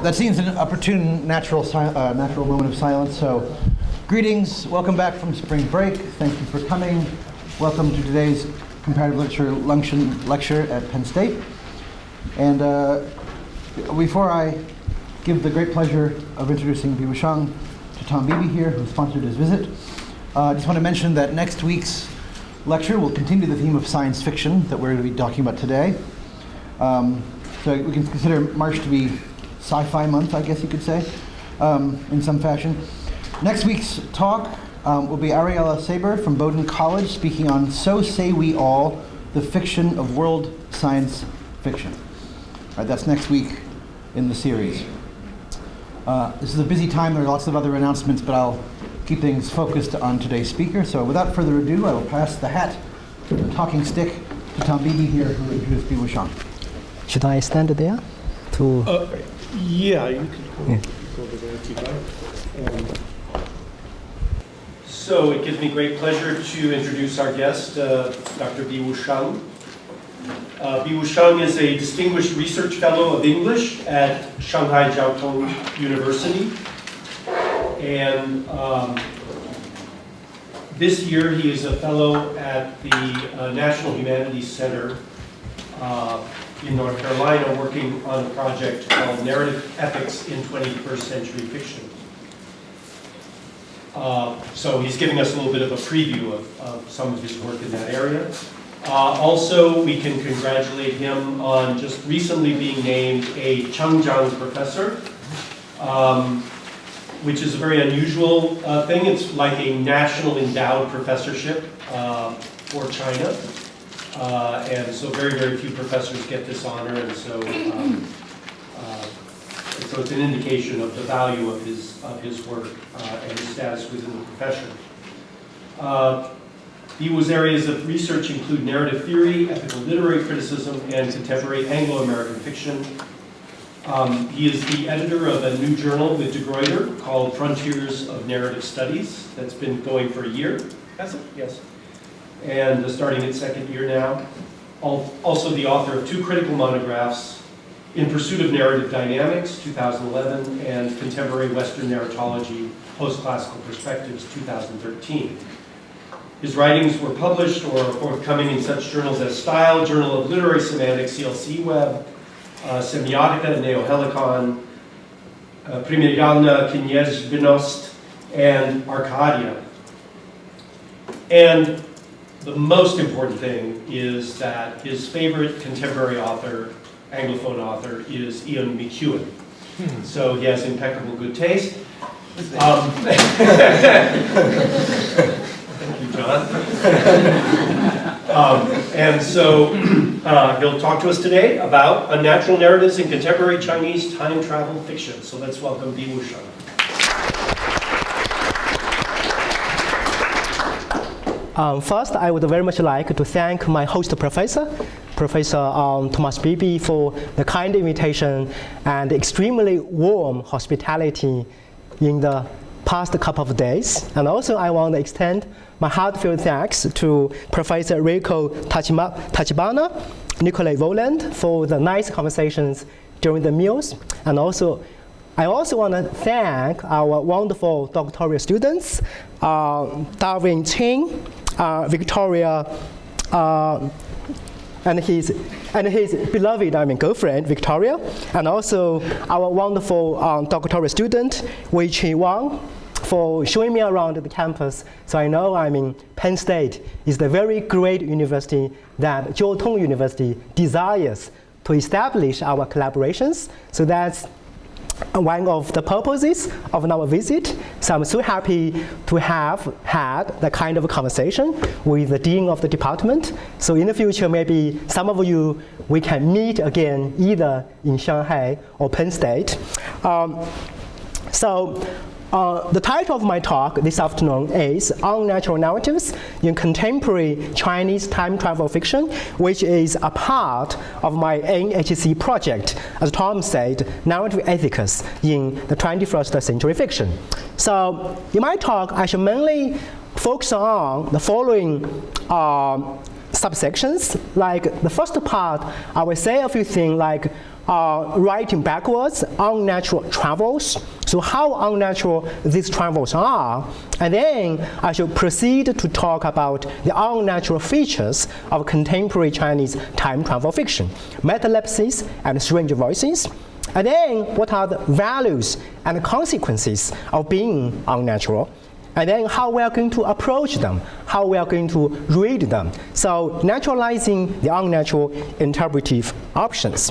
that seems an opportune natural moment of silence. So, greetings, welcome back from spring break. Thank you for coming. Welcome to today's Comparative Literature Luncheon lecture at Penn State. And before I give the great pleasure of introducing Biwu Shang to Tom Beebe here, who sponsored his visit, I just want to mention that next week's lecture will continue the theme of science fiction that we're going to be talking about today. So we can consider March to be sci-fi month, I guess you could say, in some fashion. Next week's talk will be Ariella Saber from Bowdoin College speaking on So Say We All, the Fiction of World Science Fiction. All right, that's next week in the series. This is a busy time. There are lots of other announcements, but I'll keep things focused on today's speaker. So without further ado, I will pass the hat, the talking stick, to Tom Beebe here, who will introduce Biwu Shang. Should I stand there? Yeah, you can go over there if you'd like. So it gives me great pleasure to introduce our guest, Dr. Biwu Shang. Biwu Shang is a distinguished research fellow of English at Shanghai Jiao Tong University. And this year he is a fellow at the National Humanities Center in North Carolina, working on a project called Narrative Ethics in 21st Century Fiction. So he's giving us a little bit of a preview of some of his work in that area. Also, we can congratulate him on just recently being named a Changjiang professor, which is a very unusual thing. It's like a national endowed professorship for China. And so very, very few professors get this honor, and so it's an indication of the value of his work and his status within the profession. Biwu's areas of research include narrative theory, ethical literary criticism, and contemporary Anglo-American fiction. He is the editor of a new journal with de Gruyter called Frontiers of Narrative Studies that's been going for a year. Has it? Yes. And starting its second year now. Also the author of two critical monographs, In Pursuit of Narrative Dynamics, 2011, and Contemporary Western Narratology, Post-Classical Perspectives, 2013. His writings were published or are forthcoming in such journals as Style, Journal of Literary Semantics, CLC Web, Semiotica, Neohelicon, Primerjalna Kniezhbenost, and Arcadia. And the most important thing is that his favorite contemporary author, Anglophone author, is Ian McEwan. So he has impeccable good taste. Thank you, John. And so he'll talk to us today about unnatural narratives in contemporary Chinese time travel fiction. So let's welcome Biwu Shang. First, I would very much like to thank my host professor, Professor Thomas Beebe, for the kind invitation and extremely warm hospitality in the past couple of days. And also, I want to extend my heartfelt thanks to Professor Rico Tachibana, Nikolai Voland for the nice conversations during the meals. And also, I also want to thank our wonderful doctoral students, Darwin Ching, Victoria, and his beloved girlfriend, Victoria, and also our wonderful doctoral student, Wei-Chi Wang, for showing me around the campus. So I know Penn State is the very great university that Jiao Tong University desires to establish our collaborations. So that's one of the purposes of our visit. So I'm so happy to have had that kind of a conversation with the dean of the department. So in the future, maybe some of you, we can meet again either in Shanghai or Penn State. The title of my talk this afternoon is Unnatural Narratives in Contemporary Chinese Time Travel Fiction, which is a part of my NHC project, as Tom said, Narrative Ethics in the 21st Century Fiction. So in my talk, I shall mainly focus on the following subsections. Like the first part, I will say a few things like writing backwards, unnatural travels, so how unnatural these travels are, and then I shall proceed to talk about the unnatural features of contemporary Chinese time travel fiction, metalepsis and strange voices, and then what are the values and consequences of being unnatural, and then how we are going to approach them, how we are going to read them. So naturalizing the unnatural interpretive options.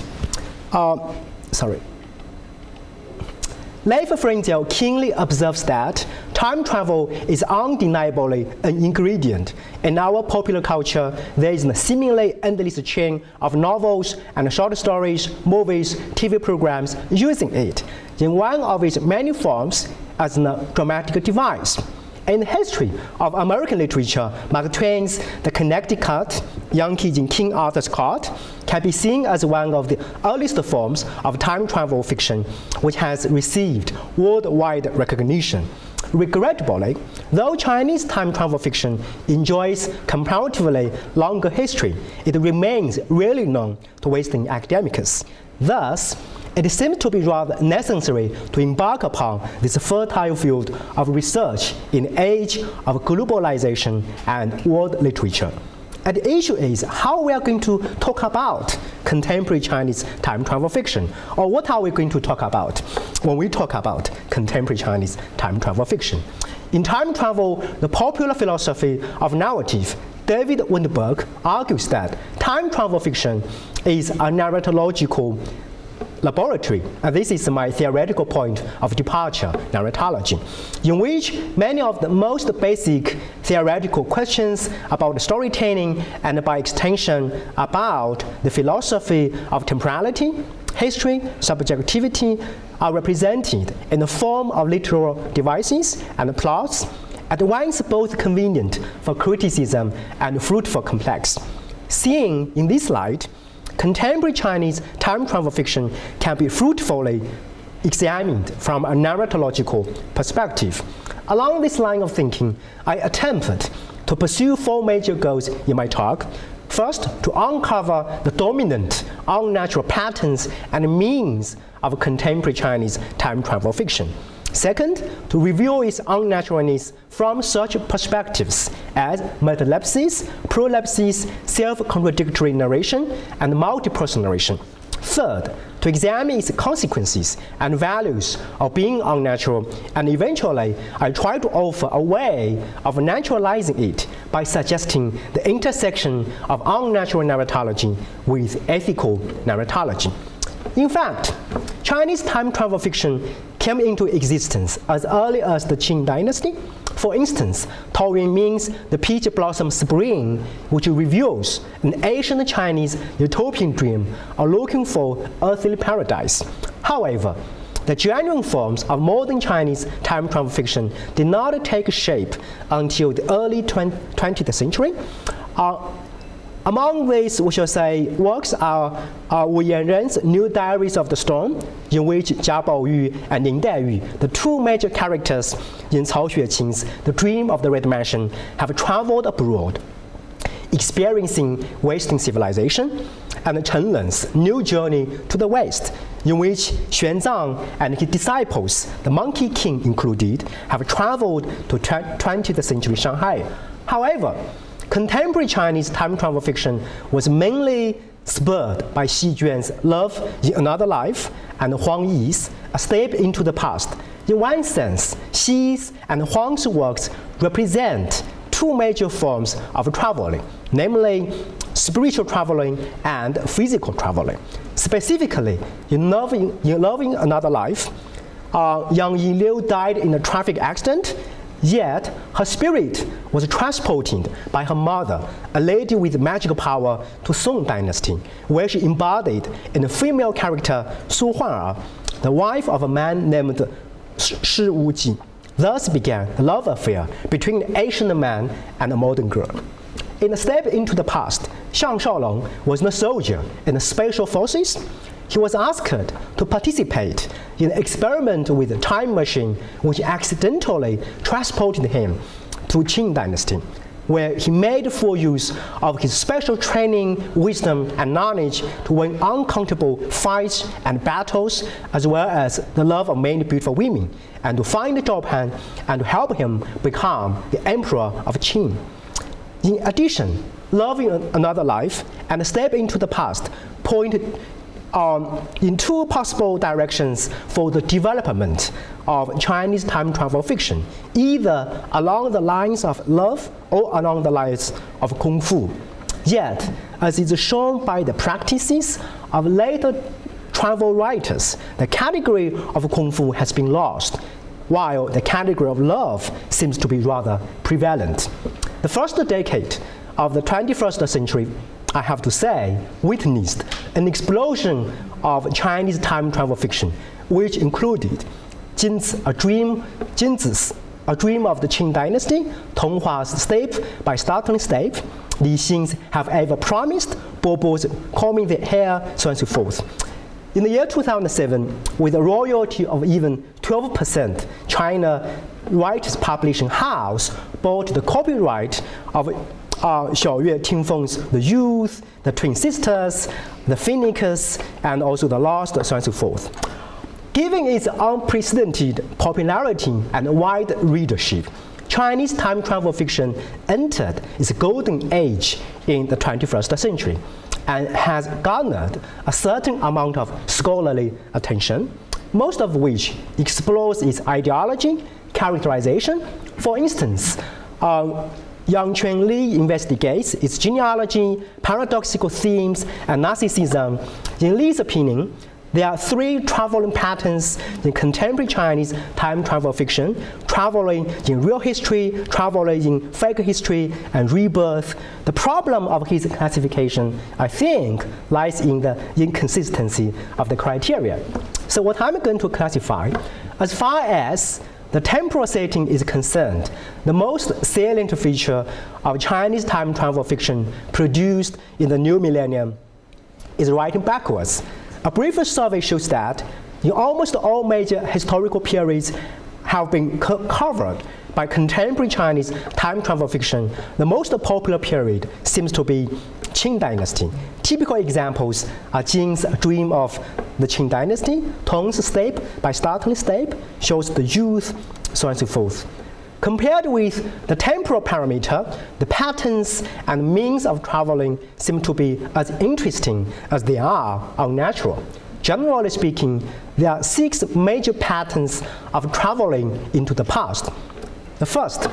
Leif Frenzel keenly observes that time travel is undeniably an ingredient. In our popular culture, there is a seemingly endless chain of novels and short stories, movies, TV programs using it in one of its many forms as a dramatic device. In the history of American literature, Mark Twain's The Connecticut, Yankees in King Arthur's Court, can be seen as one of the earliest forms of time travel fiction which has received worldwide recognition. Regrettably, though Chinese time travel fiction enjoys comparatively longer history, it remains rarely known to Western academics. Thus, it seems to be rather necessary to embark upon this fertile field of research in the age of globalization and world literature. And the issue is how we are going to talk about contemporary Chinese time travel fiction, or what are we going to talk about when we talk about contemporary Chinese time travel fiction. In time travel, the popular philosophy of narrative, David Windberg argues that time travel fiction is a narratological laboratory, and this is my theoretical point of departure, narratology, in which many of the most basic theoretical questions about storytelling and by extension about the philosophy of temporality, history, subjectivity are represented in the form of literal devices and plots, at once both convenient for criticism and fruitful complex. Seen in this light, contemporary Chinese time travel fiction can be fruitfully examined from a narratological perspective. Along this line of thinking, I attempted to pursue four major goals in my talk. First, to uncover the dominant unnatural patterns and means of contemporary Chinese time travel fiction. Second, to review its unnaturalness from such perspectives as metalepsis, prolepsis, self-contradictory narration, and multiperson narration. Third, to examine its consequences and values of being unnatural, and eventually, I try to offer a way of naturalizing it by suggesting the intersection of unnatural narratology with ethical narratology. In fact, Chinese time travel fiction came into existence as early as the Qing dynasty. For instance, Taoyuan means the peach blossom spring, which reveals an ancient Chinese utopian dream of looking for earthly paradise. However, the genuine forms of modern Chinese time travel fiction did not take shape until the early 20th century. Among these, we shall say, works are Wu Yanren's New Diaries of the Storm, in which Jia Baoyu and Ning Daiyu, the two major characters in Cao Xueqing's The Dream of the Red Mansion, have traveled abroad, experiencing Western civilization, and Chen Len's New Journey to the West, in which Xuanzang and his disciples, the Monkey King included, have traveled to 20th century Shanghai. However, contemporary Chinese time travel fiction was mainly spurred by Xi Juan's Love in Another Life and Huang Yi's A Step into the Past. In one sense, Xi's and Huang's works represent two major forms of traveling, namely spiritual traveling and physical traveling. Specifically, in Love in Another Life, Yang Yinliu died in a traffic accident, yet her spirit was transported by her mother, a lady with magical power, to Song Dynasty, where she embodied in the female character Su Huan'er, the wife of a man named Shi Wuji. Thus began the love affair between an ancient man and a modern girl. In A Step into the Past, Shang Shaolong was a soldier in the special forces. He was asked to participate in an experiment with a time machine which accidentally transported him to Qing Dynasty. where he made full use of his special training, wisdom, and knowledge to win uncountable fights and battles, as well as the love of many beautiful women, and to find Zhao and to help him become the emperor of Qin. In addition, loving another life and step into the past pointed in two possible directions for the development of Chinese time travel fiction, either along the lines of love or along the lines of Kung Fu. Yet, as is shown by the practices of later travel writers, the category of Kung Fu has been lost, while the category of love seems to be rather prevalent. The first decade of the 21st century, I have to say, witnessed an explosion of Chinese time travel fiction, which included Jinzi's A Dream of the Qing Dynasty, Tonghua's Steppe by Startling Steppe, Li Xing's Have I Ever Promised, Bobo's Combing the Hair, so on and so forth. In the year 2007, with a royalty of even 12%, China Writers Publishing House bought the copyright of Xiaoyue Tingfeng's The Youth, The Twin Sisters, The Phoenix, and also The Lost, so on and so forth. Given its unprecedented popularity and wide readership, Chinese time travel fiction entered its golden age in the 21st century and has garnered a certain amount of scholarly attention, most of which explores its ideology, characterization. For instance, Yang Quan Li investigates its genealogy, paradoxical themes, and narcissism. In Li's opinion, there are three traveling patterns in contemporary Chinese time travel fiction: traveling in real history, traveling in fake history, and rebirth. The problem of his classification, I think, lies in the inconsistency of the criteria. So what I'm going to classify, as far as the temporal setting is concerned, the most salient feature of Chinese time travel fiction produced in the new millennium is writing backwards. A brief survey shows that in almost all major historical periods have been covered by contemporary Chinese time travel fiction. The most popular period seems to be Qing Dynasty. Typical examples are Jin's Dream of the Qing Dynasty, Tong's Steppe by Startling Steppe, shows the youth, so on and so forth. Compared with the temporal parameter, the patterns and means of traveling seem to be as interesting as they are unnatural. Generally speaking, there are 6 major patterns of traveling into the past. The first,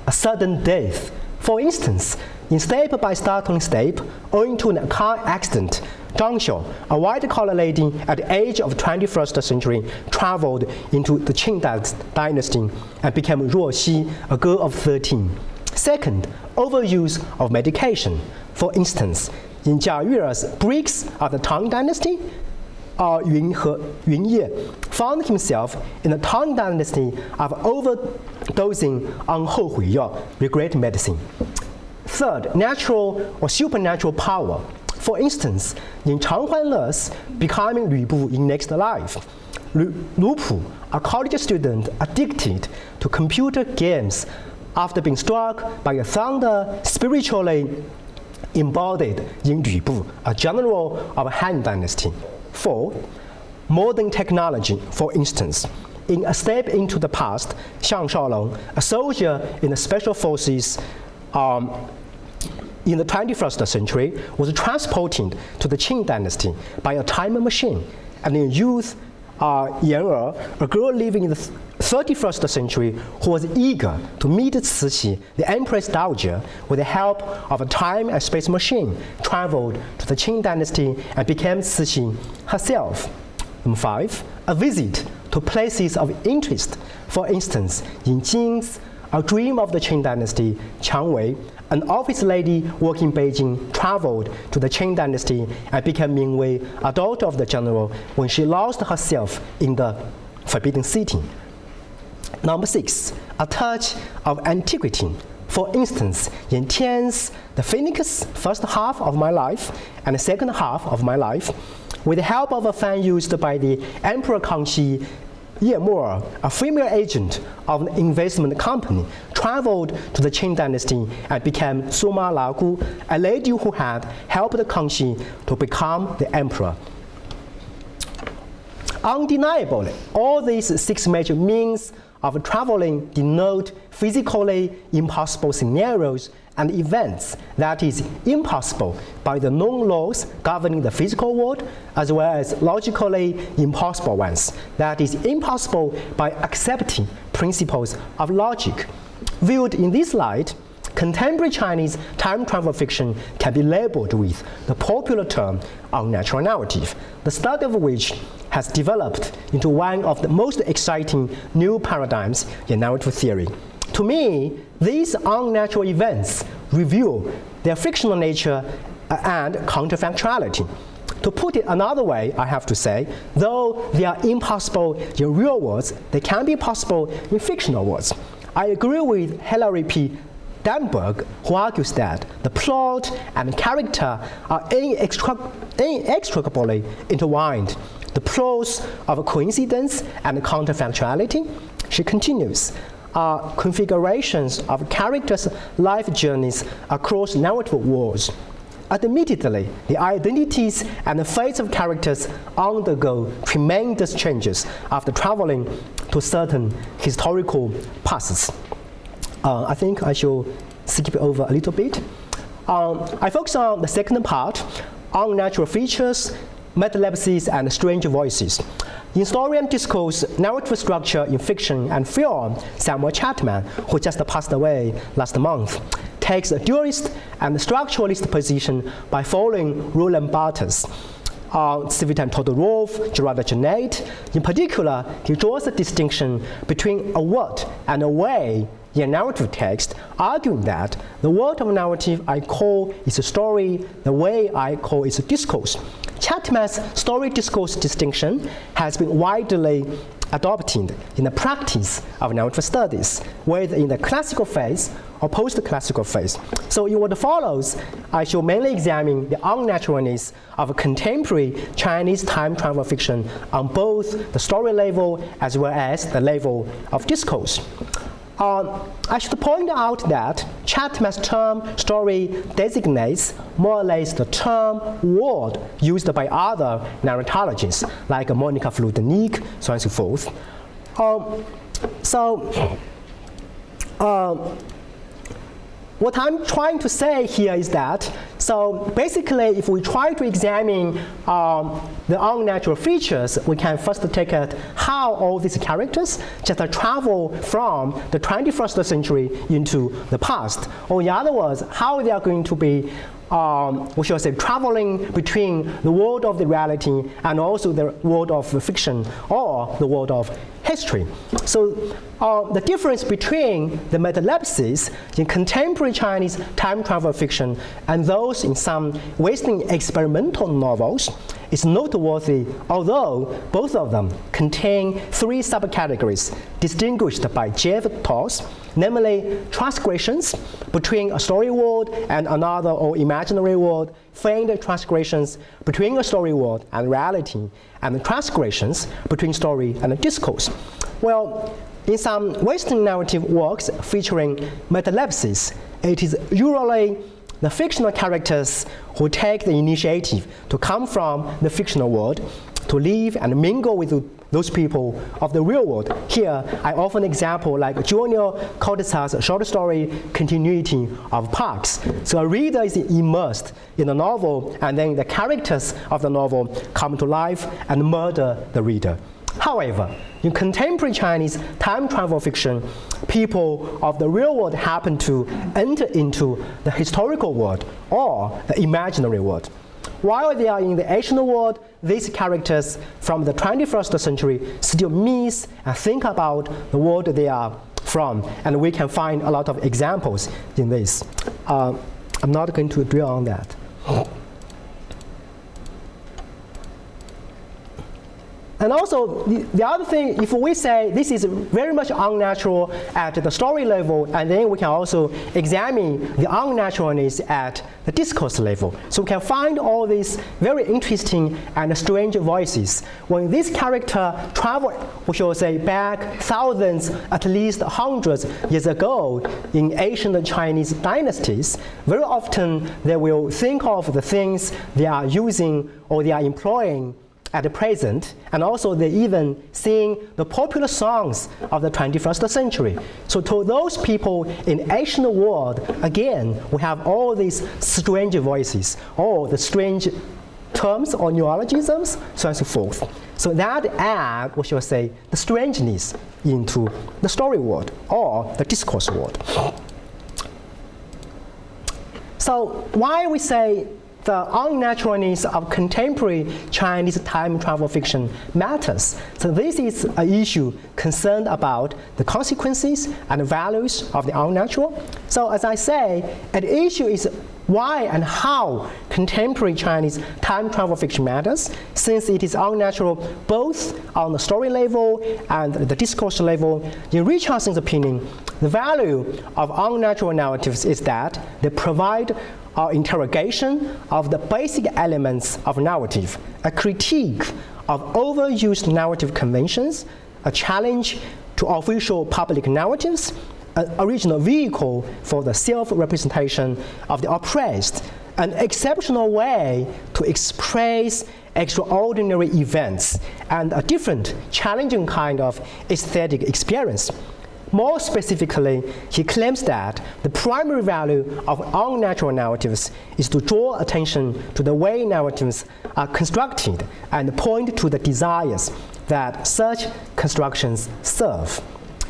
a sudden death. For instance, in Steppe by Startling Steppe, owing to a car accident, Zhang Xiu, a white-collar lady at the age of the 21st century, traveled into the Qing dynasty and became Ruo Xi, a girl of 13. Second, overuse of medication. For instance, in Jia Yue's Bricks of the Tang Dynasty, Yun Ye found himself in the Tang Dynasty of overdosing on Houhui Yao, regret medicine. Third, natural or supernatural power. For instance, in Chang Huanle's Becoming Lu Bu in Next Life, Lu Pu, a college student addicted to computer games after being struck by a thunder spiritually embodied in Lu Bu, a general of Han Dynasty. Fourth, modern technology. For instance, in A Step into the Past, Xiang Shaolong, a soldier in the special forces in the 21st century, was transported to the Qing dynasty by a time machine. And in Youth, Yan Er, a girl living in the 31st century who was eager to meet Cixi, the Empress Dowager, with the help of a time and space machine, traveled to the Qing dynasty and became Cixi herself. Number 5, a visit to places of interest. For instance, in Jin's A Dream of the Qing Dynasty, Qiang Wei, an office lady working in Beijing, traveled to the Qing Dynasty and became Ming Wei, a daughter of the general, when she lost herself in the Forbidden City. Number 6, a touch of antiquity. For instance, in Tian's The Phoenix, first half of my life and the second half of my life, with the help of a fan used by the Emperor Kangxi Ye Moore, a female agent of an investment company, traveled to the Qing dynasty and became Suma Lagu, a lady who had helped Kangxi to become the emperor. Undeniably, all these 6 major means of traveling denote physically impossible scenarios and events that is impossible by the known laws governing the physical world, as well as logically impossible ones that is impossible by accepting principles of logic. Viewed in this light, contemporary Chinese time travel fiction can be labeled with the popular term unnatural narrative, the study of which has developed into one of the most exciting new paradigms in narrative theory. To me, these unnatural events reveal their fictional nature and counterfactuality. To put it another way, I have to say, though they are impossible in real worlds, they can be possible in fictional worlds. I agree with Hilary P. Danberg, who argues that the plot and character are inextricably intertwined, the plots of coincidence and counterfactuality. She continues, are configurations of characters' life journeys across narrative worlds. Admittedly, the identities and the fates of characters undergo tremendous changes after traveling to certain historical pasts. I think I should skip over a little bit. I focus on the second part, unnatural features, metalepsis, and strange voices. In story and discourse, narrative structure in fiction and film, Samuel Chapman, who just passed away last month, takes a dualist and structuralist position by following Roland Barthes. Civitan Todorov, Gerard Genet. In particular, he draws a distinction between a what and a way in narrative text, arguing that the word of narrative I call is a story, the way I call is a discourse. Chapman's story-discourse distinction has been widely adopted in the practice of narrative studies, whether in the classical phase or post-classical phase. So in what follows, I shall mainly examine the unnaturalness of contemporary Chinese time travel fiction on both the story level as well as the level of discourse. I should point out that Chapman's term story designates more or less the term world used by other narratologists like Monica Fludnik, so on and so forth. What I'm trying to say here is that, so basically if we try to examine the unnatural features, we can first take at how all these characters just travel from the 21st century into the past. Or in other words, how they are going to be we shall say, traveling between the world of the reality and also the world of fiction or the world of history. So the difference between the metalepsis in contemporary Chinese time travel fiction and those in some Western experimental novels is noteworthy, although both of them contain 3 subcategories distinguished by Jeff Toss, namely transgressions between a story world and another or imaginary world, feigned transgressions between a story world and reality, and transgressions between story and discourse. Well, in some Western narrative works featuring metalepsis, it is usually the fictional characters who take the initiative to come from the fictional world, to live and mingle with those people of the real world. Here, I offer an example like Junior Cortázar's short story, Continuity of Parks. So a reader is immersed in the novel, and then the characters of the novel come to life and murder the reader. However, in contemporary Chinese time travel fiction, people of the real world happen to enter into the historical world or the imaginary world. While they are in the ancient world, these characters from the 21st century still miss and think about the world they are from, and we can find a lot of examples in this. I'm not going to dwell on that. And also, the other thing, if we say this is very much unnatural at the story level, and then we can also examine the unnaturalness at the discourse level. So we can find all these very interesting and strange voices. When this character traveled, we shall say, back thousands, at least hundreds years ago in ancient Chinese dynasties, very often they will think of the things they are using or they are employing at the present, and also they even sing the popular songs of the 21st century. So to those people in ancient world, again, we have all these strange voices, or the strange terms or neologisms, so on and so forth. So that add, we shall say, the strangeness into the story world or the discourse world. So why we say the unnaturalness of contemporary Chinese time travel fiction matters. So this is an issue concerned about the consequences and values of the unnatural. So as I say, an issue is why and how contemporary Chinese time travel fiction matters, since it is unnatural both on the story level and the discourse level. In Richardson's opinion, the value of unnatural narratives is that they provide our interrogation of the basic elements of narrative, a critique of overused narrative conventions, a challenge to official public narratives, an original vehicle for the self-representation of the oppressed, an exceptional way to express extraordinary events, and a different, challenging kind of aesthetic experience. More specifically, he claims that the primary value of unnatural narratives is to draw attention to the way narratives are constructed and point to the desires that such constructions serve.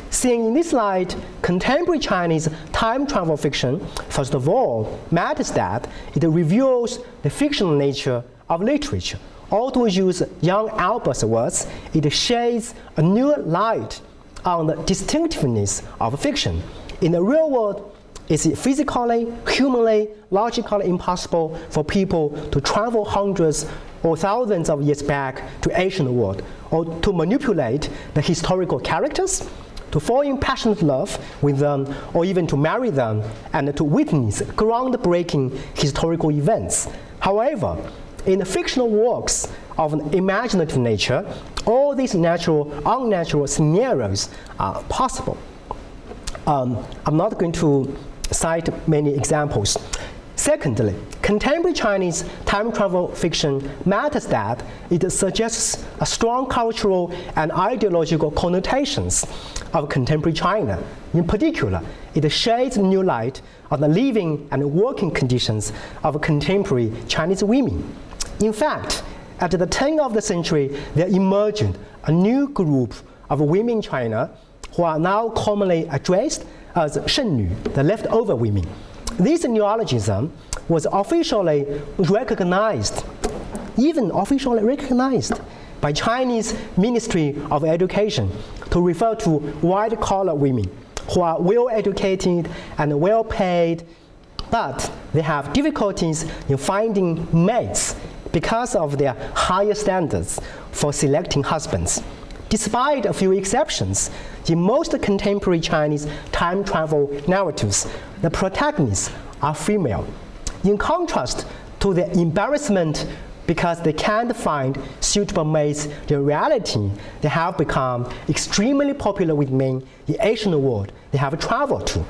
Seeing in this light, contemporary Chinese time travel fiction, first of all, matters that it reveals the fictional nature of literature. Or to use young Albert's words, it shades a new light on the distinctiveness of fiction. In the real world, it's physically, humanly, logically impossible for people to travel hundreds or thousands of years back to ancient world, or to manipulate the historical characters, to fall in passionate love with them, or even to marry them, and to witness groundbreaking historical events. However, in the fictional works of an imaginative nature, all these natural, unnatural scenarios are possible. I'm not going to cite many examples. Secondly, contemporary Chinese time travel fiction matters that it suggests a strong cultural and ideological connotations of contemporary China. In particular, it sheds new light on the living and working conditions of contemporary Chinese women. In fact, at the turn of the century, there emerged a new group of women in China who are now commonly addressed as Shengnu, the leftover women. This neologism was officially recognized, by Chinese Ministry of Education to refer to white-collar women who are well-educated and well-paid, but they have difficulties in finding mates because of their higher standards for selecting husbands. Despite a few exceptions, in most contemporary Chinese time travel narratives, the protagonists are female. In contrast to their embarrassment because they can't find suitable mates in reality, they have become extremely popular with men in Asian world they have traveled to,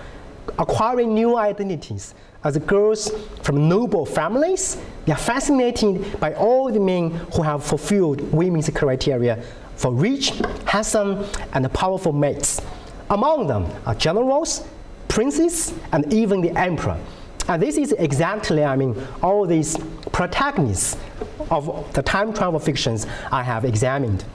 acquiring new identities. As girls from noble families, they are fascinated by all the men who have fulfilled women's criteria for rich, handsome, and powerful mates. Among them are generals, princes, and even the emperor. And this is exactly, all these protagonists of the time travel fictions I have examined.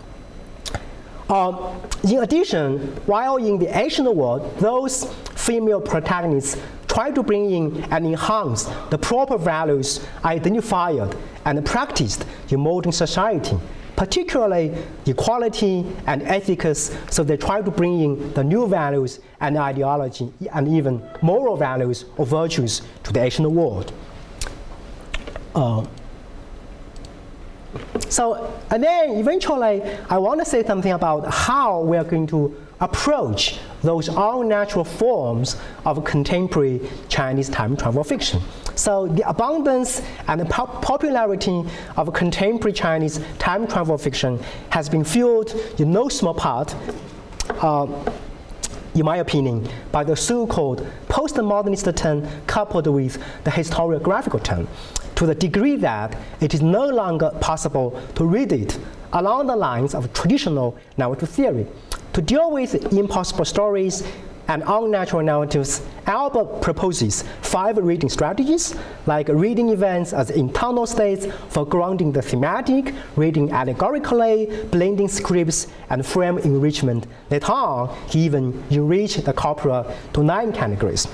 In addition, while in the Asian world, those female protagonists try to bring in and enhance the proper values identified and practiced in modern society, particularly equality and ethics, so they try to bring in the new values and ideology and even moral values or virtues to the Asian world. So, and then eventually, I want to say something about how we are going to approach those unnatural forms of contemporary Chinese time travel fiction. So the abundance and the popularity of contemporary Chinese time travel fiction has been fueled in no small part, in my opinion, by the so-called postmodernist turn coupled with the historiographical turn, to the degree that it is no longer possible to read it along the lines of traditional narrative theory. To deal with impossible stories and unnatural narratives, Albert proposes 5 reading strategies, like reading events as internal states for grounding the thematic, reading allegorically, blending scripts, and frame enrichment. Later on, he even enriched the corpora to 9 categories.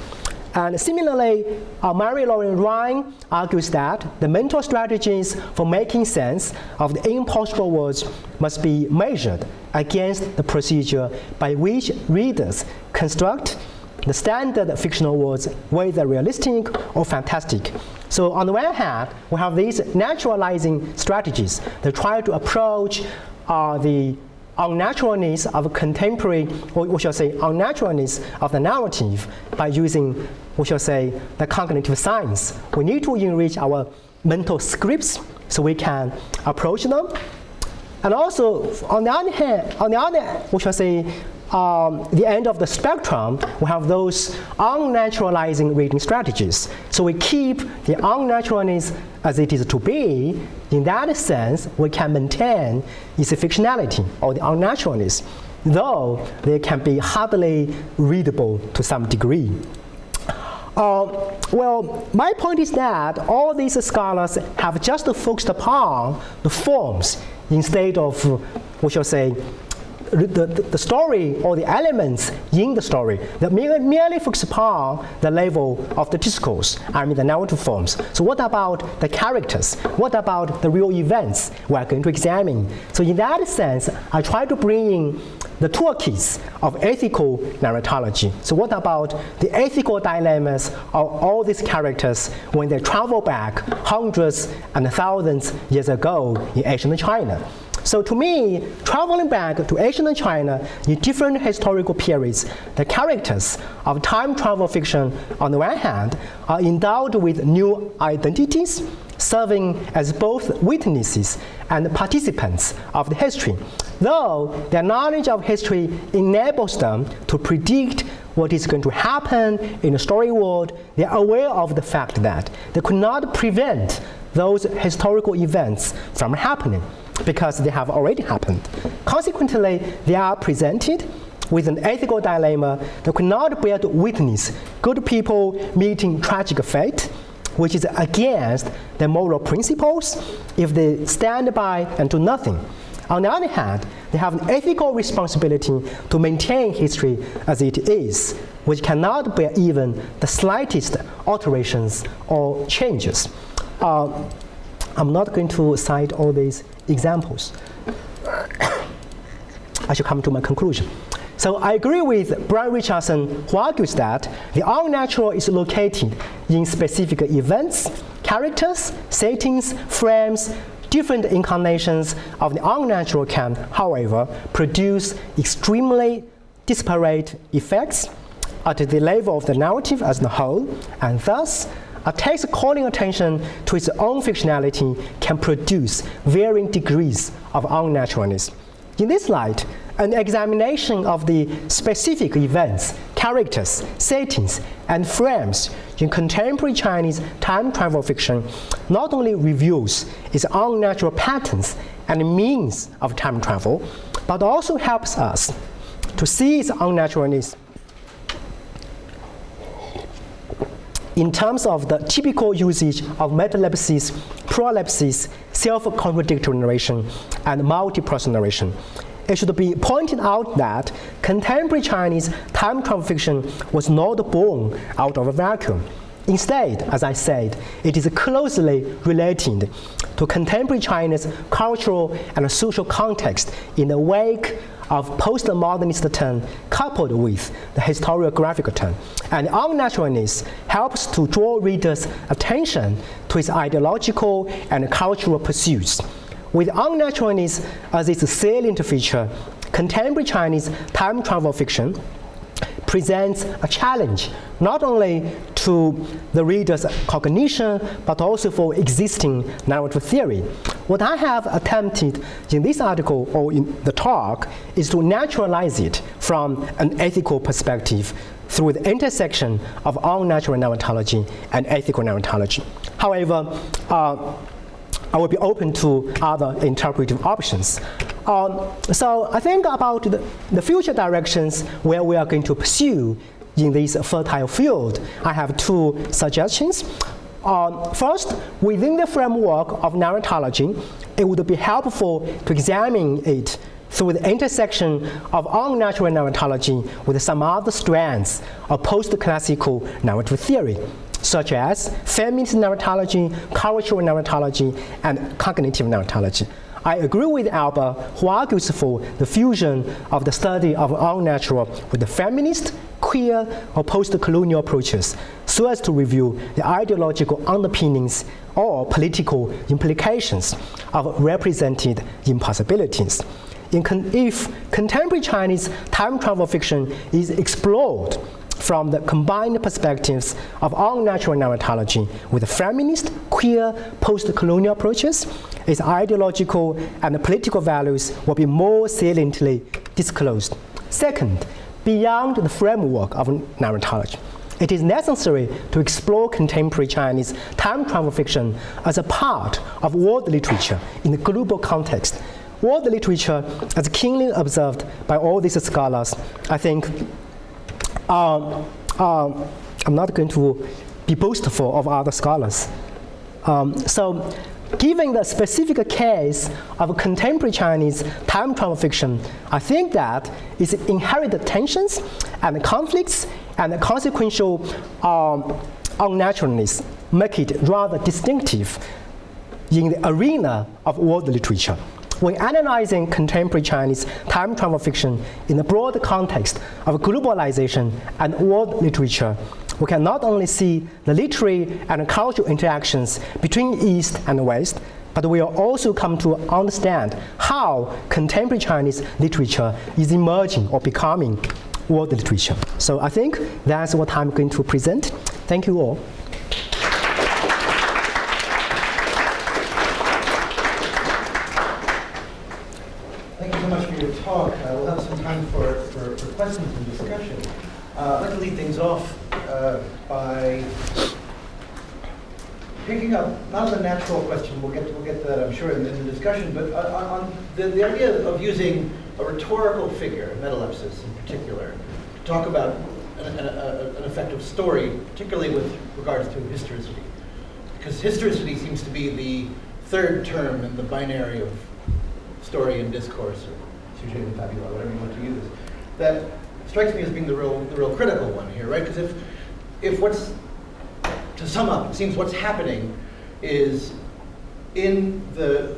And similarly, Mary Lauren Ryan argues that the mental strategies for making sense of the impossible words must be measured against the procedure by which readers construct the standard fictional words, whether realistic or fantastic. So on the one hand, we have these naturalizing strategies that try to approach the unnaturalness of contemporary, or we shall say unnaturalness of the narrative by using, we shall say, the cognitive science. We need to enrich our mental scripts so we can approach them. And also, on the other, we shall say, the end of the spectrum, we have those unnaturalizing reading strategies. So we keep the unnaturalness as it is to be. In that sense, we can maintain its fictionality or the unnaturalness, though they can be hardly readable to some degree. Well, my point is that all these scholars have just focused upon the forms instead of, we shall say, the story or the elements in the story that merely focus upon the level of the discourse, I mean the narrative forms. So what about the characters? What about the real events we are going to examine? So in that sense, I try to bring in the toolkits of ethical narratology. So what about the ethical dilemmas of all these characters when they travel back hundreds and thousands years ago in ancient China? So to me, traveling back to ancient China in different historical periods, the characters of time travel fiction, on the one hand, are endowed with new identities, serving as both witnesses and participants of the history. Though their knowledge of history enables them to predict what is going to happen in the story world, they are aware of the fact that they could not prevent those historical events from happening, because they have already happened. Consequently, they are presented with an ethical dilemma that could not bear to witness good people meeting tragic fate, which is against their moral principles if they stand by and do nothing. On the other hand, they have an ethical responsibility to maintain history as it is, which cannot bear even the slightest alterations or changes. I'm not going to cite all these examples. I should come to my conclusion. So I agree with Brian Richardson, who argues that the unnatural is located in specific events, characters, settings, frames. Different incarnations of the unnatural can, however, produce extremely disparate effects at the level of the narrative as a whole, and thus a text calling attention to its own fictionality can produce varying degrees of unnaturalness. In this light, an examination of the specific events, characters, settings, and frames in contemporary Chinese time travel fiction not only reveals its unnatural patterns and means of time travel, but also helps us to see its unnaturalness in terms of the typical usage of metalepsis, prolepsis, self-contradictory narration, and multiperson narration. It should be pointed out that contemporary Chinese time travel fiction was not born out of a vacuum. Instead, as I said, it is closely related to contemporary China's cultural and social context in the wake of postmodernist turn coupled with the historiographical turn. And unnaturalness helps to draw readers' attention to its ideological and cultural pursuits. With unnaturalness as its salient feature, contemporary Chinese time travel fiction presents a challenge not only to the reader's cognition, but also for existing narrative theory. What I have attempted in this article or in the talk is to naturalize it from an ethical perspective through the intersection of unnatural narratology and ethical narratology. However, I will be open to other interpretive options. So I think about the future directions where we are going to pursue in this fertile field. I have two suggestions. First, within the framework of narratology, it would be helpful to examine it through the intersection of unnatural narratology with some other strands of post-classical narrative theory, such as feminist narratology, cultural narratology, and cognitive narratology. I agree with Alba, who argues for the fusion of the study of unnatural with the feminist, queer, or post-colonial approaches, so as to review the ideological underpinnings or political implications of represented impossibilities. If contemporary Chinese time travel fiction is explored from the combined perspectives of unnatural narratology with feminist, queer, post-colonial approaches, its ideological and political values will be more saliently disclosed. Second, beyond the framework of narratology, it is necessary to explore contemporary Chinese time travel fiction as a part of world literature in the global context. World literature, as keenly observed by all these scholars, I think I'm not going to be boastful of other scholars. So given the specific case of contemporary Chinese time travel fiction, I think that its inherent tensions and conflicts and consequential unnaturalness make it rather distinctive in the arena of world literature. When analyzing contemporary Chinese time travel fiction in the broad context of globalization and world literature, we can not only see the literary and cultural interactions between East and West, but we will also come to understand how contemporary Chinese literature is emerging or becoming world literature. So I think that's what I'm going to present. Thank you all. Thank you so much for your talk. We'll have some time for questions and discussion. I'd like to lead things off by picking up, not the natural question, we'll get to that, I'm sure, in the discussion, but on the idea of using a rhetorical figure, metalepsis in particular, to talk about an effective story, particularly with regards to historicity. Because historicity seems to be the third term in the binary of story and discourse, or sujet and fabula, whatever you want to use. That strikes me as being the real critical one here, right? Because if what's, to sum up, it seems what's happening is in the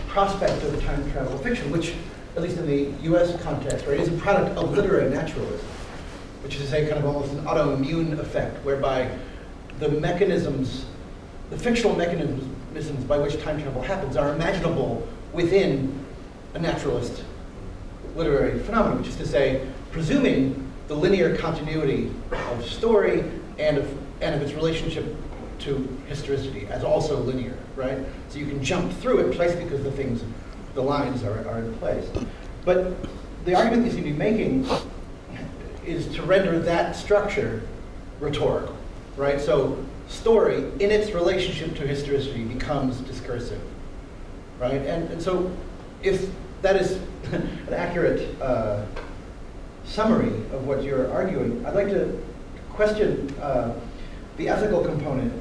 prospect of time travel fiction, which, at least in the US context, right, is a product of literary naturalism, which is to say kind of almost an autoimmune effect, whereby the mechanisms, the fictional mechanisms by which time travel happens are imaginable within a naturalist literary phenomenon, which is to say, presuming the linear continuity of story and of its relationship to historicity as also linear, right? So you can jump through it precisely because the lines are in place. But the argument you seem to be making is to render that structure rhetorical, right? So story, in its relationship to historicity, becomes discursive, right? And so if that is an accurate summary of what you're arguing, I'd like to question the ethical component,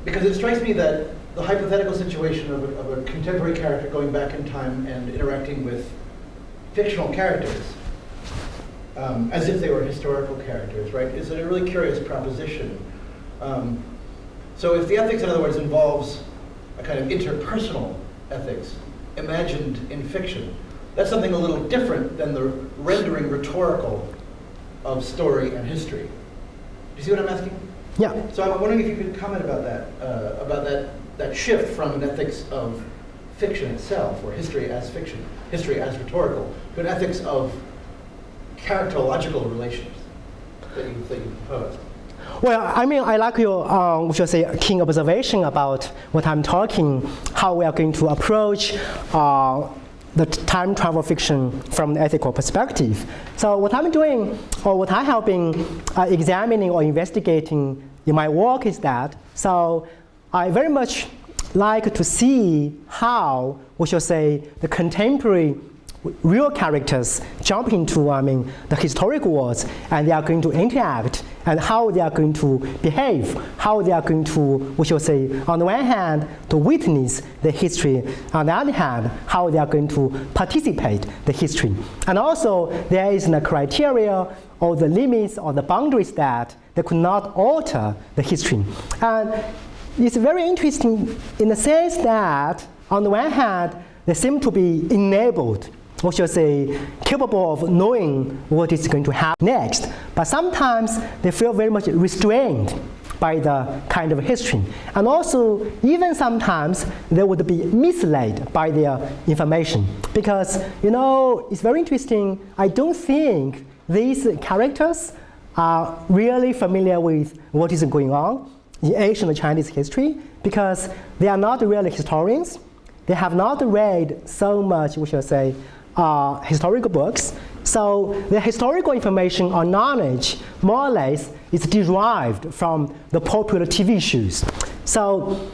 because it strikes me that the hypothetical situation of a contemporary character going back in time and interacting with fictional characters as if they were historical characters, right, is a really curious proposition. So if the ethics, in other words, involves a kind of interpersonal ethics imagined in fiction, that's something a little different than the rendering rhetorical of story and history. Do you see what I'm asking? Yeah. So I'm wondering if you could comment about that shift from an ethics of fiction itself, or history as fiction, history as rhetorical, to an ethics of characterological relations that you proposed? Well, I mean, I like your, we should say, keen observation about what I'm talking, how we are going to approach the time travel fiction from an ethical perspective. So what I'm doing, or what I have been examining or investigating in my work is that, so I very much like to see how, we should say, the contemporary real characters jump into, the historical worlds, and they are going to interact, and how they are going to behave, how they are going to, we should say, on the one hand, to witness the history, on the other hand, how they are going to participate the history. And also, there is a criteria or the limits or the boundaries that they could not alter the history. And it's very interesting in the sense that, on the one hand, they seem to be enabled, or should say, capable of knowing what is going to happen next. But sometimes they feel very much restrained by the kind of history. And also, even sometimes, they would be misled by their information. Because, it's very interesting. I don't think these characters are really familiar with what is going on in ancient Chinese history, because they are not really historians. They have not read so much, we should say, historical books. So the historical information or knowledge, more or less, is derived from the popular TV shows. So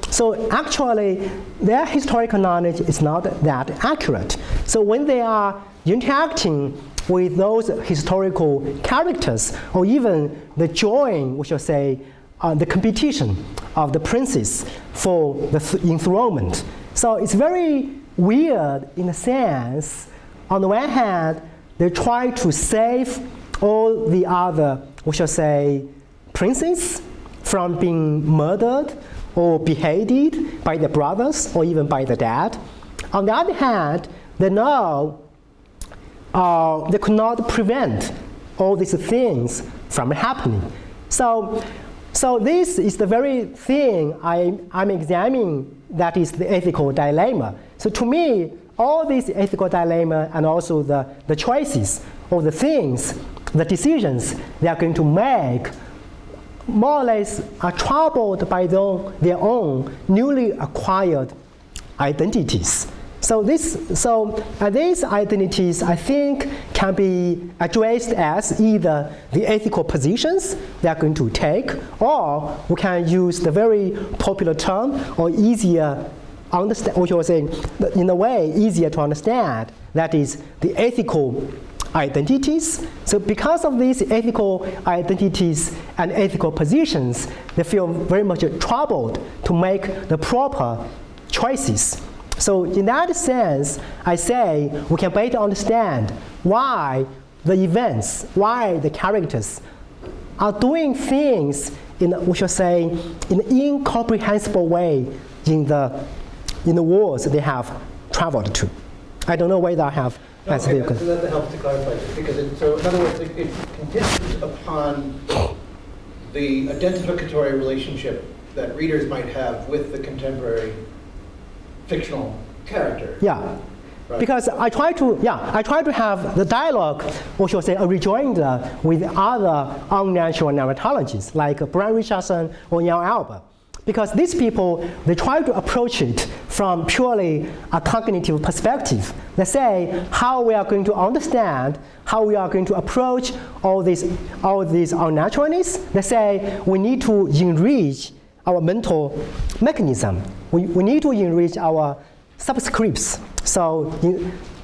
actually, their historical knowledge is not that accurate. So when they are interacting with those historical characters, or even the join, we should say, the competition of the princes for the enthronement. So it's very weird in a sense. On the one hand, they try to save all the other, we should say, princes from being murdered or beheaded by their brothers or even by the dad. On the other hand, they know they could not prevent all these things from happening. So this is the very thing I'm examining, that is the ethical dilemma. So to me, all these ethical dilemma and also the choices or the things, the decisions they are going to make, more or less are troubled by their own newly acquired identities. So these identities, I think, can be addressed as either the ethical positions they are going to take, or we can use the very popular term, or easier understand, or you're saying, in a way, easier to understand, that is the ethical identities. So because of these ethical identities and ethical positions, they feel very much troubled to make the proper choices. So in that sense, I say we can better understand why the events, why the characters are doing things in, we should say, in an incomprehensible way in the worlds they have traveled to. I don't know whether I have answered your question. That helps to clarify this, because so in other words, it contingent upon the identificatory relationship that readers might have with the contemporary fictional character. Yeah. Right. Because I try to have the dialogue, or should I say a rejoinder, with other unnatural narratologies like Brian Richardson or Jan Albert. Because these people, they try to approach it from purely a cognitive perspective. They say how we are going to understand, how we are going to approach all these unnaturalness. They say we need to enrich our mental mechanism. We need to enrich our subscripts. So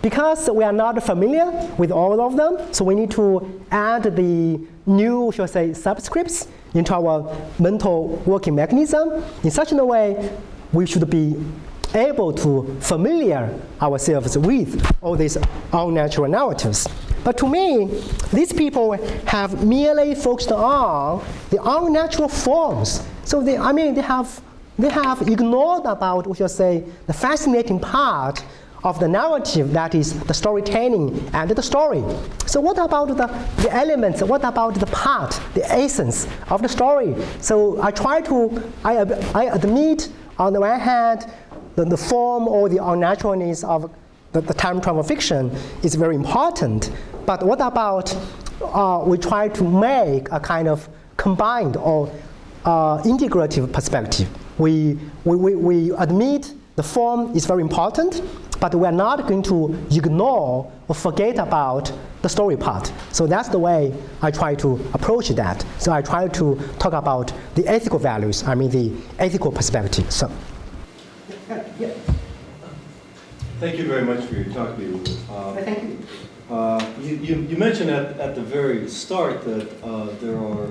because we are not familiar with all of them, so we need to add the new, shall I say, subscripts into our mental working mechanism. In such a way, we should be able to familiar ourselves with all these unnatural narratives. But to me, these people have merely focused on the unnatural forms. So they have ignored about, we should say, the fascinating part of the narrative, that is the storytelling and the story. So what about the elements? What about the part, the essence of the story? So I admit, on the one hand, the form or the unnaturalness of the time travel fiction is very important. But what about we try to make a kind of combined or integrative perspective? We admit the form is very important, but we're not going to ignore or forget about the story part. So that's the way I try to approach that. So I try to talk about the ethical values, the ethical perspective. So. Yeah. Thank you very much for your talk, Biwu. Thank you. You mentioned at the very start that there are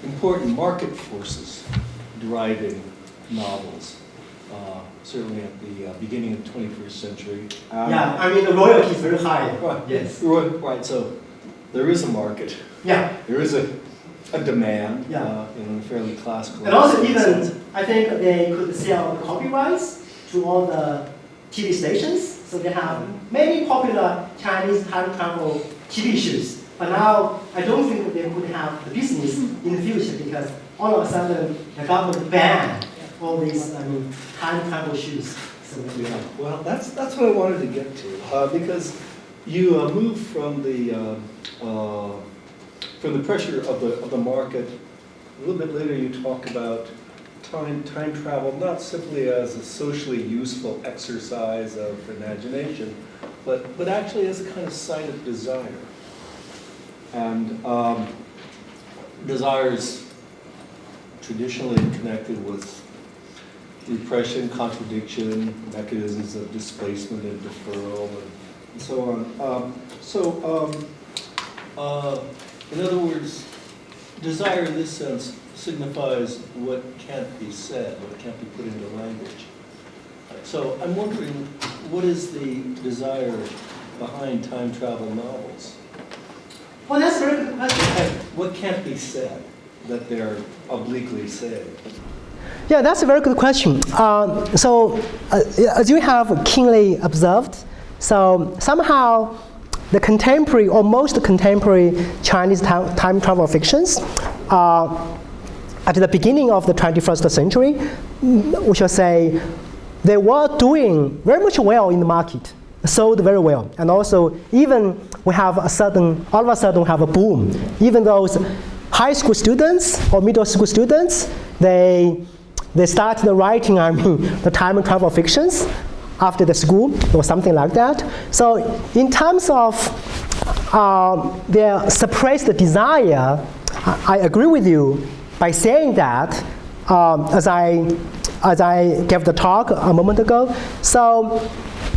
important market forces driving novels, certainly at the beginning of the 21st century. The royalty is very high. Right. Yes. Right, so there is a market. Yeah. There is a demand in a fairly classical And also sense. even, I think they could sell the copyrights to all the TV stations. So they have many popular Chinese time travel TV shows. But now, I don't think that they could have the business in the future because all of a sudden, the government banned all these time travel shows. So Yeah, well, that's what I wanted to get to, because you moved from the pressure of the market. A little bit later, you talk about time travel not simply as a socially useful exercise of imagination, but actually as a kind of sign of desire. And desires traditionally connected with repression, contradiction, mechanisms of displacement and deferral, and so on. In other words, desire in this sense signifies what can't be said, what can't be put into language. So I'm wondering, what is the desire behind time travel novels? well, that's a very good question. What can't be said that they're obliquely said? Yeah, that's a very good question. As you have keenly observed, so somehow the contemporary or most contemporary Chinese time travel fictions at the beginning of the 21st century, we shall say, they were doing very much well in the market, sold very well. And also, even we have all of a sudden we have a boom. Even those high school students or middle school students, they started writing, the time travel fictions after the school or something like that. So in terms of their suppressed desire, I agree with you by saying that, as I gave the talk a moment ago. So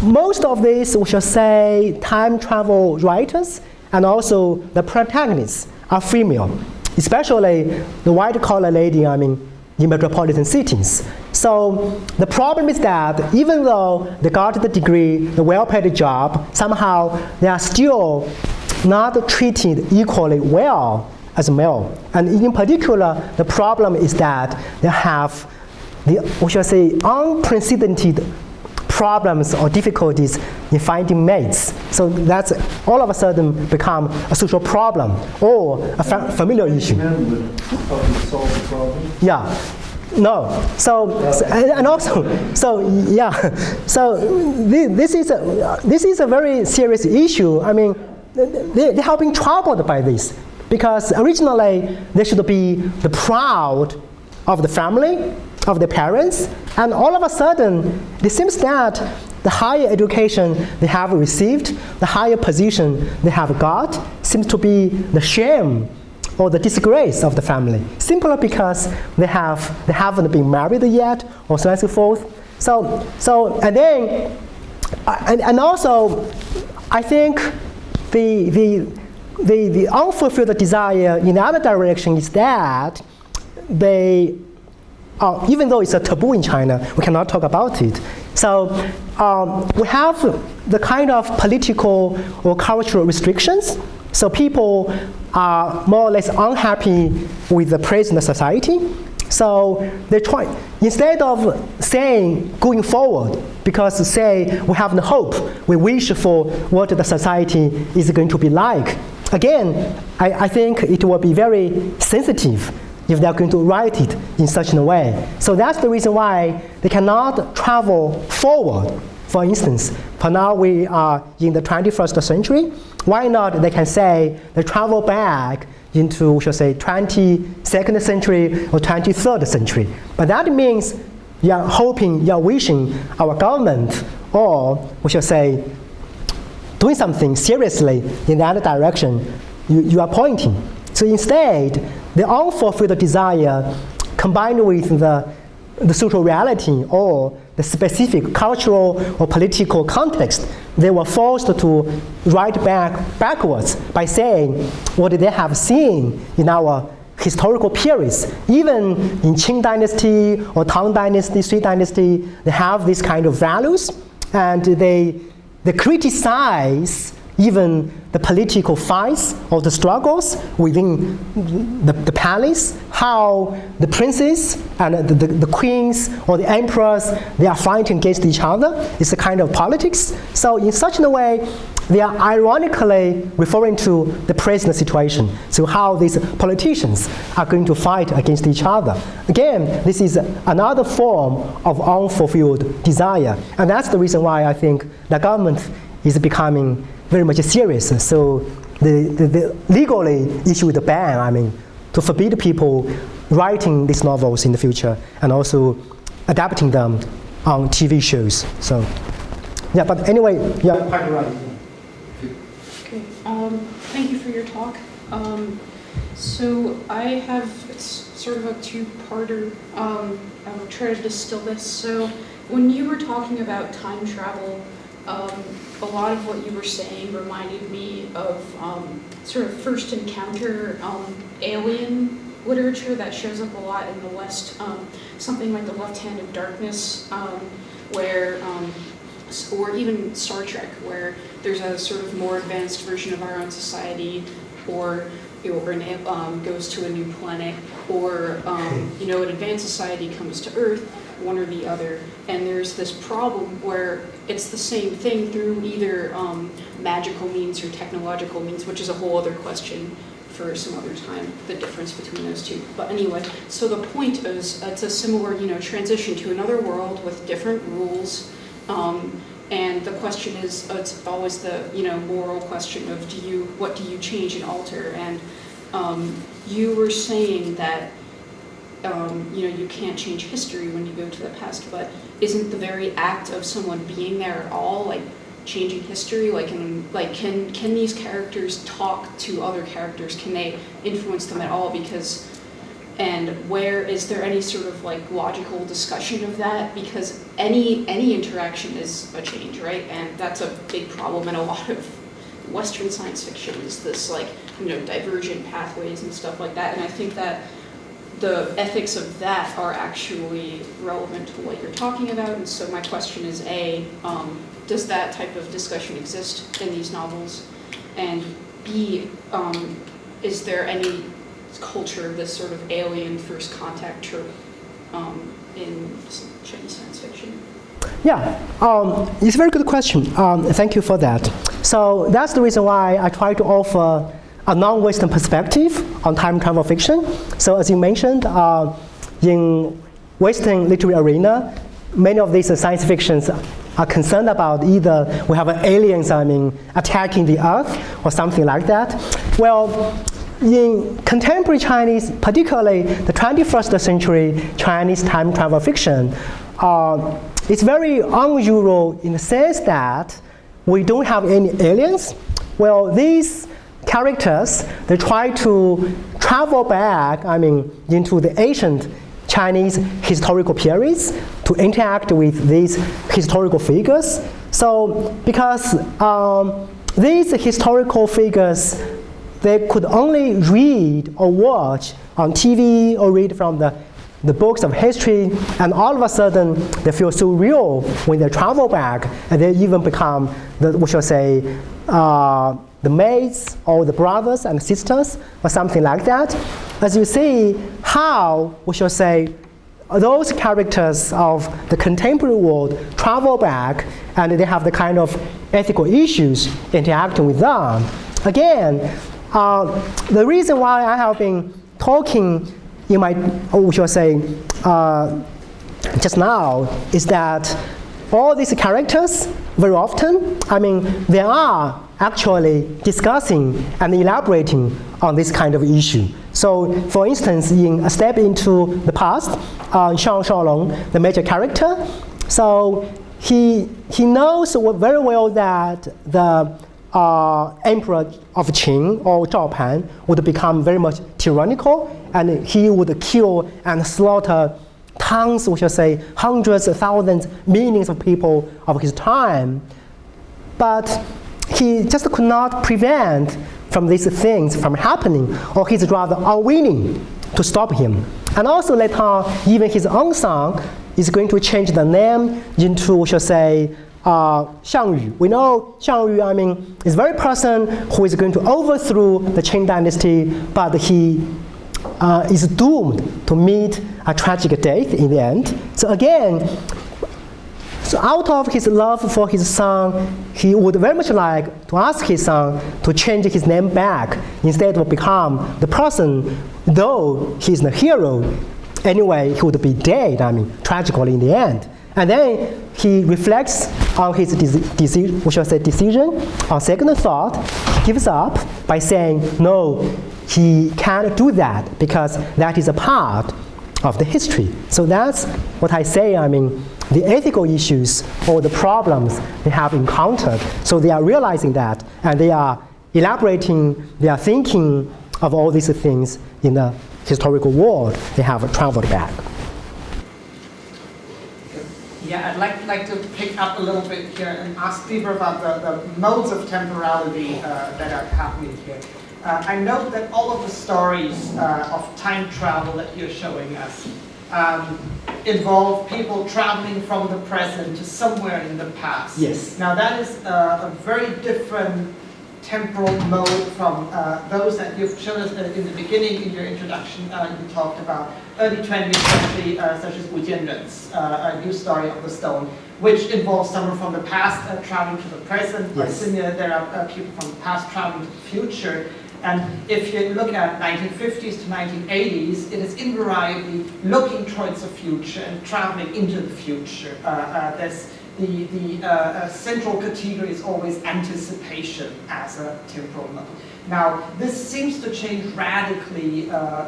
most of these, we shall say, time travel writers and also the protagonists are female, especially the white-collar lady, in metropolitan cities. So the problem is that even though they got the degree, the well-paid job, somehow they are still not treated equally well as male. And in particular, the problem is that they have we shall say, unprecedented problems or difficulties in finding mates. So that's all of a sudden become a social problem or a familial issue. Men would help you solve the problem? Yeah. No. This is a very serious issue. They have been troubled by this because originally they should be the proud of the family, of the parents, and all of a sudden it seems that the higher education they have received, the higher position they have got, seems to be the shame or the disgrace of the family, simply because they haven't been married yet, or so on and so forth. And also, I think the unfulfilled desire in the other direction is that they, even though it's a taboo in China, we cannot talk about it. So we have the kind of political or cultural restrictions. So people are more or less unhappy with the present society. So they try, instead of saying going forward, because say we have the hope, we wish for what the society is going to be like. Again, I think it will be very sensitive if they're going to write it in such a way. So that's the reason why they cannot travel forward. For instance, for now we are in the 21st century. Why not they can say they travel back into, we shall say, 22nd century or 23rd century. But that means you're hoping, you're wishing our government, or we shall say, doing something seriously in that direction you are pointing. So instead, the unfulfilled desire combined with the social reality or the specific cultural or political context, they were forced to write backwards by saying what they have seen in our historical periods. Even in Qing Dynasty or Tang Dynasty, Sui Dynasty, they have these kind of values, and they criticize even the political fights or the struggles within the palace, how the princes and the queens or the emperors, they are fighting against each other. It's a kind of politics. So in such a way, they are ironically referring to the present situation. So how these politicians are going to fight against each other. Again, this is another form of unfulfilled desire. And that's the reason why I think the government is becoming very much serious. So they legally issued a ban, to forbid people writing these novels in the future and also adapting them on TV shows. So, yeah, but anyway, yeah, quite right. Okay, thank you for your talk. So I have, it's sort of a two-parter. I'll try to distill this. So when you were talking about time travel, a lot of what you were saying reminded me of sort of first encounter alien literature that shows up a lot in the West, something like The Left Hand of Darkness, where, or even Star Trek, where there's a sort of more advanced version of our own society, or goes to a new planet, or an advanced society comes to Earth, one or the other, and there's this problem where it's the same thing through either magical means or technological means, which is a whole other question for some other time, the difference between those two. But anyway, so the point is it's a similar, transition to another world with different rules, and the question is, it's always the, moral question of what do you change and alter? And you were saying that you can't change history when you go to the past, but isn't the very act of someone being there at all, like, changing history? Can these characters talk to other characters? Can they influence them at all? And where is there any sort of logical discussion of that? Because any interaction is a change, right? And that's a big problem in a lot of Western science fiction, is this divergent pathways and stuff like that. And I think that the ethics of that are actually relevant to what you're talking about. And so my question is, A, does that type of discussion exist in these novels? And B, is there any culture of this sort of alien first contact trope in Chinese science fiction? Yeah, it's a very good question. Thank you for that. So that's the reason why I try to offer a non-Western perspective on time travel fiction. So as you mentioned, in Western literary arena, many of these science fictions are concerned about either we have aliens, attacking the Earth or something like that. Well, in contemporary Chinese, particularly the 21st century Chinese time travel fiction, it's very unusual in the sense that we don't have any aliens. Well, these characters, they try to travel back, into the ancient Chinese historical periods to interact with these historical figures. So, because these historical figures, they could only read or watch on TV or read from the books of history, and all of a sudden they feel so real when they travel back, and they even become the maids or the brothers and sisters or something like that. As you see how, those characters of the contemporary world travel back, and they have the kind of ethical issues interacting with them. Again, the reason why I have been talking in my, we shall say, just now, is that all these characters, very often, they are actually discussing and elaborating on this kind of issue. So, for instance, in A Step into the Past, Shang Shaolong, the major character, so he knows very well that the emperor of Qin or Zhaopan would become very much tyrannical, and he would kill and slaughter tons, we shall say, hundreds of thousands, millions of people of his time. But he just could not prevent from these things from happening, or he's rather unwilling to stop him. And also later on, even his own son is going to change the name into, we shall say, Shang Yu. We know Shang Yu, is the very person who is going to overthrow the Qing dynasty, but he is doomed to meet a tragic death in the end. So again, so out of his love for his son, he would very much like to ask his son to change his name back instead of become the person, though he's the hero. Anyway, he would be dead, tragically in the end. And then he reflects on his decision, on second thought, he gives up by saying, no, he can't do that because that is a part of the history. So that's what I say, the ethical issues or the problems they have encountered. So they are realizing that, and they are elaborating, they are thinking of all these things in the historical world they have traveled back. Yeah, I'd like to pick up a little bit here and ask deeper about the modes of temporality that are happening here. I note that all of the stories of time travel that you're showing us involve people traveling from the present to somewhere in the past. Yes. Now that is a very different temporal mode from those that you've shown us in the beginning in your introduction. You talked about early 20th century, such as Wu Jianren's A New Story of the Stone, which involves someone from the past traveling to the present. Yes. Similar, there are people from the past traveling to the future. And if you look at 1950s to 1980s, it is invariably looking towards the future and traveling into the future. The central category is always anticipation as a temporal mode. Now, this seems to change radically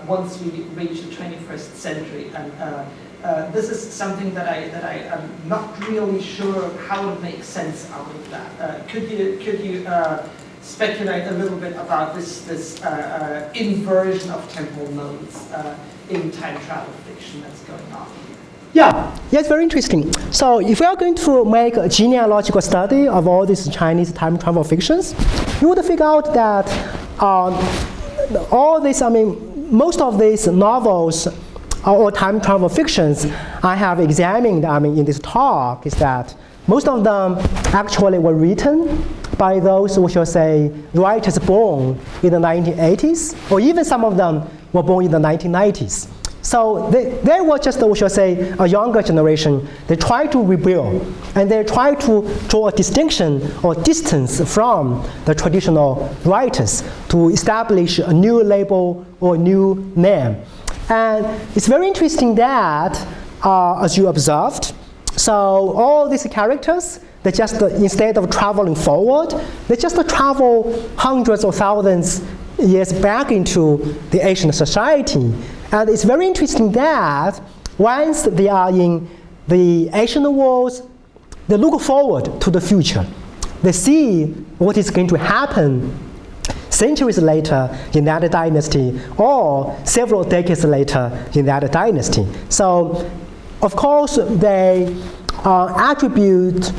once we reach the 21st century. And this is something that I am not really sure how to make sense out of that. Could you speculate a little bit about this inversion of temporal modes in time travel fiction that's going on? Yeah, it's very interesting. So if we are going to make a genealogical study of all these Chinese time travel fictions, you would figure out that all these, most of these novels or time travel fictions I have examined, in this talk, is that most of them actually were written by those, we shall say, writers born in the 1980s, or even some of them were born in the 1990s. So they were just, we shall say, a younger generation. They try to rebuild, and they try to draw a distinction or distance from the traditional writers to establish a new label or new name. And it's very interesting that, as you observed, so all these characters, they just, instead of traveling forward, they just travel hundreds or thousands years back into the ancient society. And it's very interesting that once they are in the ancient world, they look forward to the future. They see what is going to happen centuries later in that dynasty, or several decades later in that dynasty. So, of course, they attribute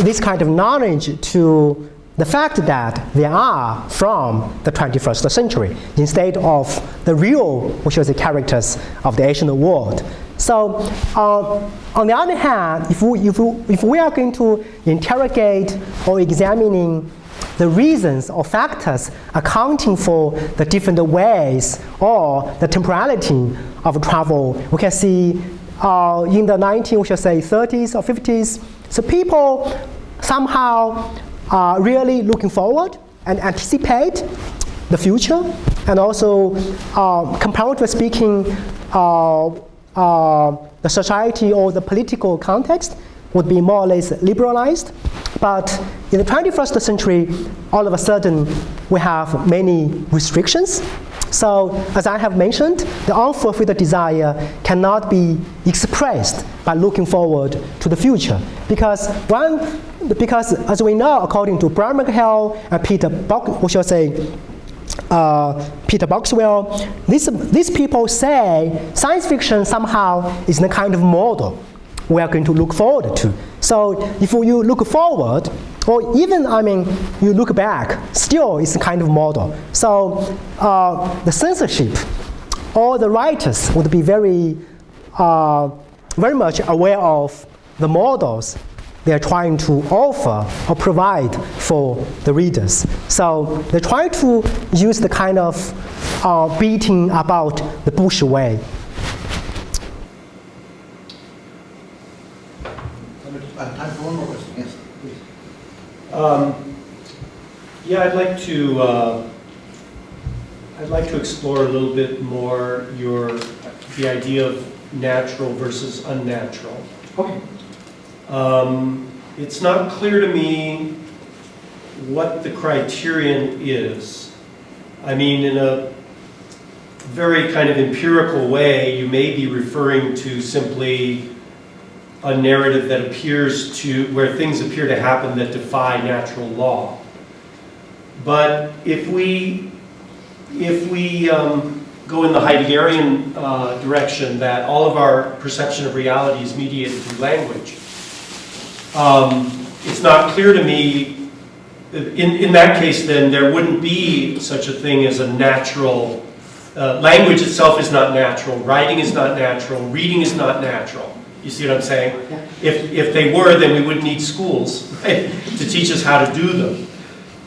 this kind of knowledge to the fact that they are from the 21st century instead of the real, which is the characters of the ancient world. So, on the other hand, if we are going to interrogate or examining the reasons or factors accounting for the different ways or the temporality of travel, we can see in the 30s or 50s, so people somehow are really looking forward and anticipate the future. And also, comparatively speaking, the society or the political context would be more or less liberalized. But in the 21st century, all of a sudden, we have many restrictions. So, as I have mentioned, the unfulfilled desire cannot be expressed by looking forward to the future. Because as we know, according to Brian McHale and Peter Boxwell, these people say science fiction somehow is the kind of model we are going to look forward to. So if you look forward, or even, you look back, still it's a kind of model. So the censorship, all the writers would be very much aware of the models they are trying to offer or provide for the readers. So they try to use the kind of beating about the bush way. Time for one more question. Yes, please. Yeah, I'd like to explore a little bit more the idea of natural versus unnatural. Okay. It's not clear to me what the criterion is. In a very kind of empirical way, you may be referring to simply a narrative that appears to, where things appear to happen that defy natural law. But if we go in the Heideggerian direction, that all of our perception of reality is mediated through language, it's not clear to me, in that case then, there wouldn't be such a thing as a natural, language itself is not natural, writing is not natural, reading is not natural. You see what I'm saying? Yeah. If they were, then we wouldn't need schools, right, to teach us how to do them.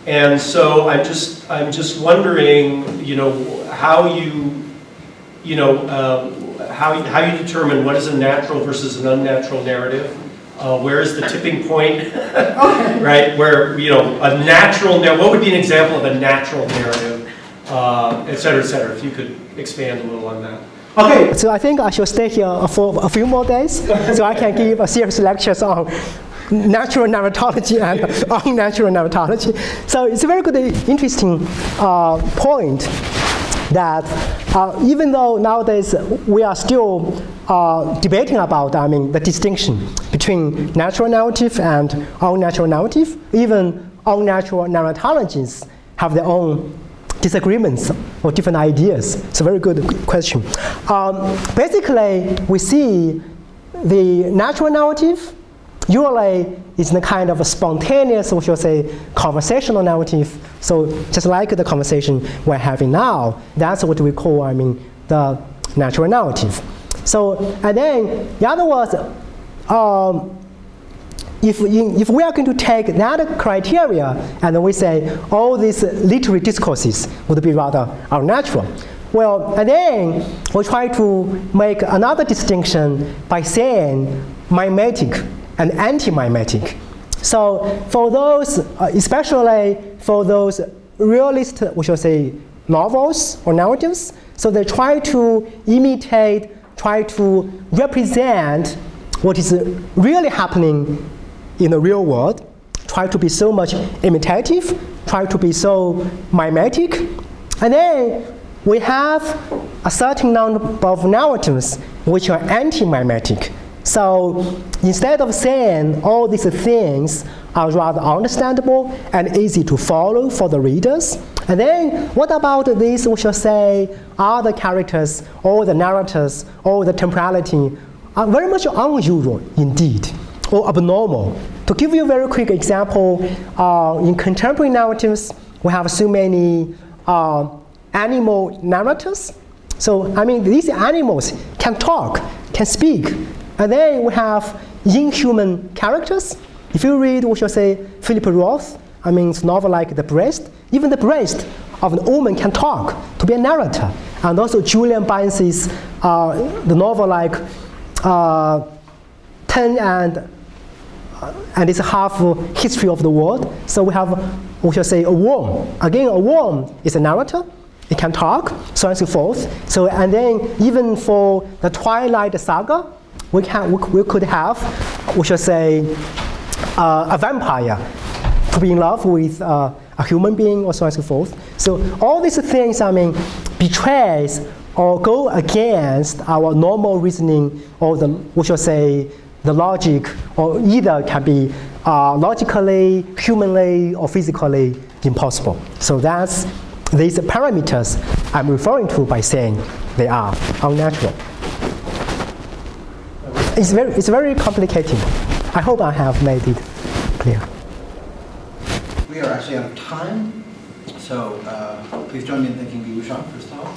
And so I'm just wondering, how you determine what is a natural versus an unnatural narrative. Where is the tipping point, right? Where, a natural narrative, what would be an example of a natural narrative, et cetera, et cetera, if you could expand a little on that. Okay, so I think I should stay here for a few more days so I can give a series of lectures on natural narratology and unnatural narratology. So it's a very good, interesting point that even though nowadays we are still debating about, the distinction between natural narrative and unnatural narrative, even unnatural narratologies have their own disagreements or different ideas. It's a very good question. Basically, we see the natural narrative usually is the kind of a spontaneous, we should say, conversational narrative. So just like the conversation we're having now, that's what we call, the natural narrative. So, and then, in other words, if we are going to take that criteria and we say all these literary discourses would be rather unnatural, well, and then we try to make another distinction by saying mimetic and anti-mimetic. So for those, especially for those realist, we should say, novels or narratives, so they try to imitate, try to represent what is really happening in the real world, try to be so much imitative, try to be so mimetic. And then we have a certain number of narratives which are anti-mimetic. So instead of saying all these things are rather understandable and easy to follow for the readers, and then what about these, we shall say, other characters, or the narrators, or the temporality, are very much unusual indeed, or abnormal. To give you a very quick example, in contemporary narratives, we have so many animal narrators. So, these animals can talk, can speak. And then we have inhuman characters. If you read, we shall say, Philip Roth, it's novel like The Breast. Even the breast of an woman can talk, to be a narrator. And also Julian Barnes's the novel like Penn and its half history of the world. So we have, we shall say, a worm. Again, a worm is a narrator. it can talk, so on and so forth. So, and then even for the Twilight Saga, we could have, we should say, a vampire to be in love with a human being, or so on and so forth. So all these things, I mean, betrays or go against our normal reasoning, or we should say, the logic, or either can be logically, humanly, or physically impossible. So that's these parameters I'm referring to by saying they are unnatural. It's very complicated. I hope I have made it clear. We are actually out of time, so please join me in thanking Biwu Shang for his talk.